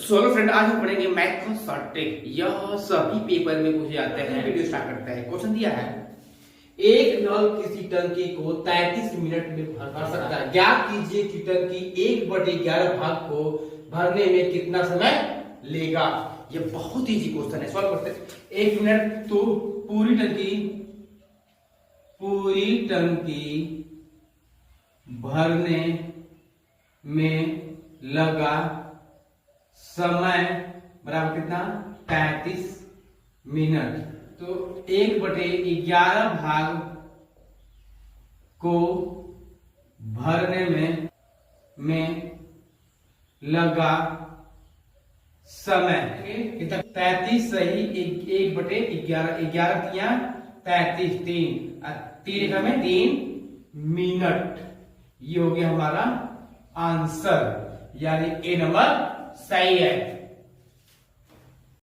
Solo friend, आज हम पढ़ेंगे मैथ का शॉर्ट ट्रिक। यह सभी पेपर में पूछे जाते हैं। वीडियो स्टार्ट करते हैं। क्वेश्चन दिया है, एक नल किसी टंकी को 33 मिनट में भर सकता है। ज्ञात कीजिए कि टंकी 1/11 भाग को भरने में कितना समय लेगा। ये बहुत इजी क्वेश्चन है, सॉल्व करते हैं। 1 मिनट। तो पूरी टंकी भरने में लगा समय बराबर कितना, 33 मिनट। तो 1/11 भाग को भरने में लगा समय कितना, 33 सही 1/11, 11 तिया 33, 3 मिनट। ये हो गया हमारा आंसर, यानी ए नंबर सही है।